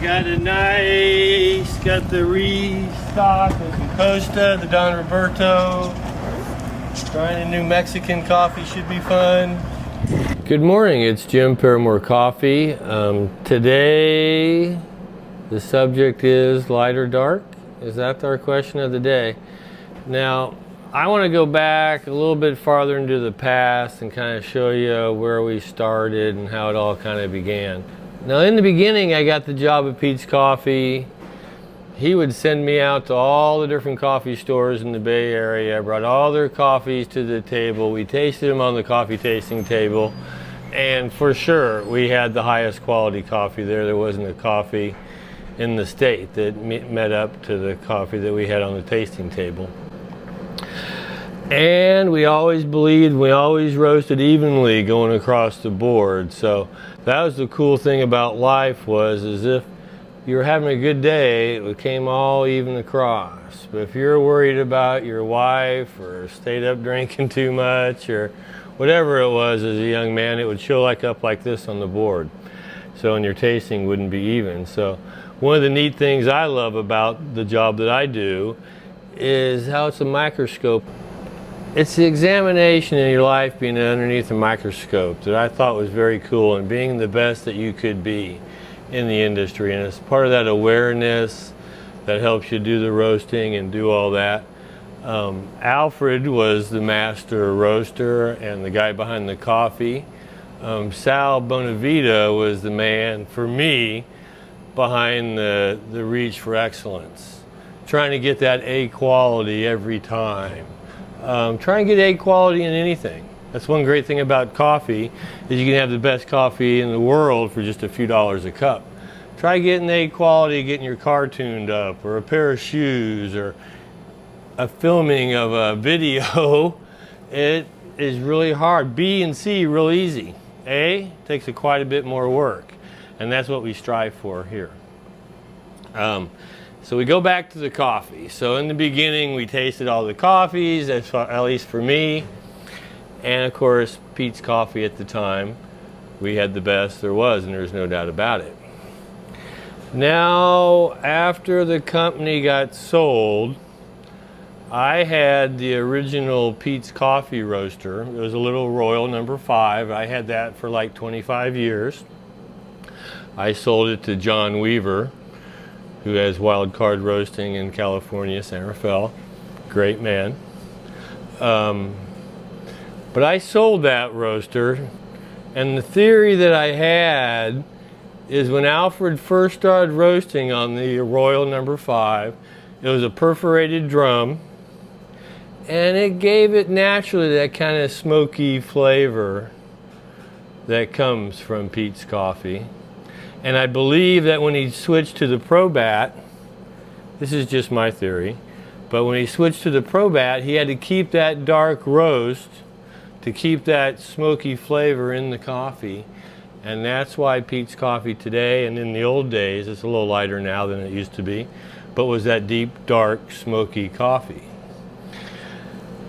got the restock of the Costa, the Don Roberto. Trying a new Mexican coffee should be fun. Good morning, it's Jim, Paramour Coffee. Today the subject is light or dark. Is that our question of the day? Now, I want to go back a little bit farther into the past and kind of show you where we started and how it all kind of began. Now, in the beginning, I got the job at Peet's Coffee. He would send me out to all the different coffee stores in the Bay Area. I brought all their coffees to the table. We tasted them on the coffee tasting table. And for sure, we had the highest quality coffee there. There wasn't a coffee in the state that met up to the coffee that we had on the tasting table. And we always believed, we always roasted evenly going across the board. So that was the cool thing about life, was as if you were having a good day, it came all even across. But if you're worried about your wife or stayed up drinking too much or whatever it was as a young man, it would show up like this on the board. So, and your tasting wouldn't be even. So one of the neat things I love about the job that I do is how it's a microscope. It's the examination in your life being underneath a microscope that I thought was very cool, and being the best that you could be in the industry. And it's part of that awareness that helps you do the roasting and do all that. Alfred was the master roaster and the guy behind the coffee. Sal Bonavita was the man, for me, behind the reach for excellence. Trying to get that A quality every time. Try and get A quality in anything. That's one great thing about coffee, is you can have the best coffee in the world for just a few dollars a cup. Try getting A quality, getting your car tuned up, or a pair of shoes, or a filming of a video. It is really hard. B and C real easy. A takes quite a bit more work, and that's what we strive for here. So we go back to the coffee. So in the beginning, we tasted all the coffees, at least for me. And of course, Peet's Coffee at the time, we had the best there was, and there's no doubt about it. Now, after the company got sold, I had the original Peet's Coffee roaster. It was a little Royal No. 5. I had that for like 25 years. I sold it to John Weaver, who has Wild Card Roasting in California, San Rafael. Great man. But I sold that roaster, and the theory that I had is when Alfred first started roasting on the Royal No. 5, it was a perforated drum, and it gave it naturally that kind of smoky flavor that comes from Peet's Coffee. And I believe that when he switched to the Probat, this is just my theory, but when he switched to the Probat, he had to keep that dark roast to keep that smoky flavor in the coffee. And that's why Peet's Coffee today, and in the old days, it's a little lighter now than it used to be, but was that deep, dark, smoky coffee.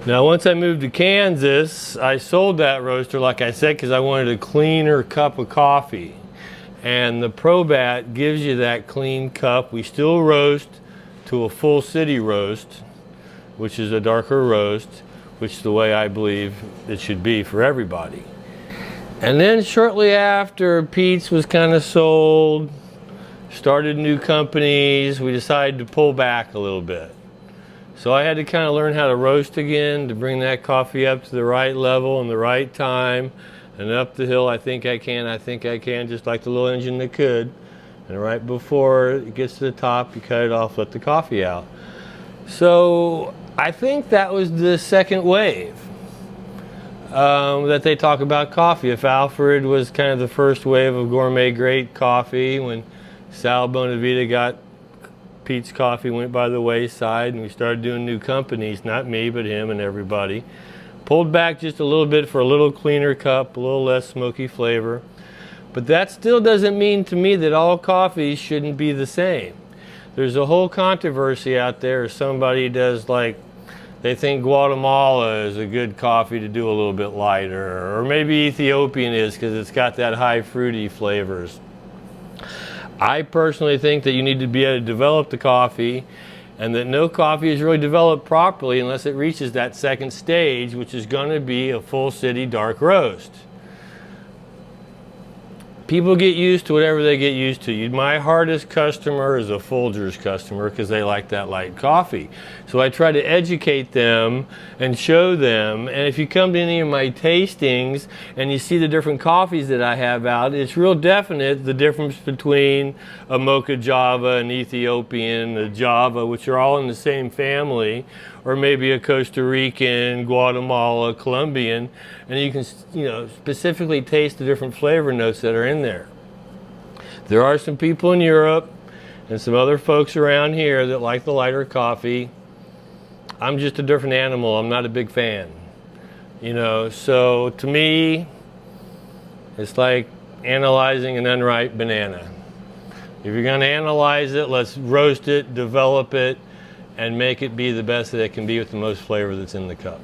Now, once I moved to Kansas, I sold that roaster, like I said, because I wanted a cleaner cup of coffee. And the Probat gives you that clean cup. We still roast to a full city roast, which is a darker roast, which is the way I believe it should be for everybody. And then shortly after Peet's was kind of sold, started new companies, we decided to pull back a little bit. So I had to kind of learn how to roast again, to bring that coffee up to the right level and the right time. And up the hill, I think I can, just like the little engine that could. And right before it gets to the top, you cut it off, let the coffee out. So I think that was the second wave that they talk about coffee. If Alfred was kind of the first wave of gourmet great coffee, when Sal Bonavita got Peet's Coffee, went by the wayside, and we started doing new companies, not me, but him and everybody. Pulled back just a little bit for a little cleaner cup, a little less smoky flavor. But that still doesn't mean to me that all coffees shouldn't be the same. There's a whole controversy out there. Somebody does like, they think Guatemala is a good coffee to do a little bit lighter, or maybe Ethiopian is because it's got that high fruity flavors. I personally think that you need to be able to develop the coffee, and that no coffee is really developed properly unless it reaches that second stage, which is going to be a full city dark roast. People get used to whatever they get used to. My hardest customer is a Folgers customer because they like that light coffee. So I try to educate them and show them. And if you come to any of my tastings and you see the different coffees that I have out, it's real definite the difference between a Mocha Java, an Ethiopian, a Java, which are all in the same family, or maybe a Costa Rican, Guatemala, Colombian, and you can, specifically taste the different flavor notes that are in there. There are some people in Europe and some other folks around here that like the lighter coffee. I'm just a different animal. I'm not a big fan. So to me, it's like analyzing an unripe banana. If you're going to analyze it, let's roast it, develop it, and make it be the best that it can be with the most flavor that's in the cup.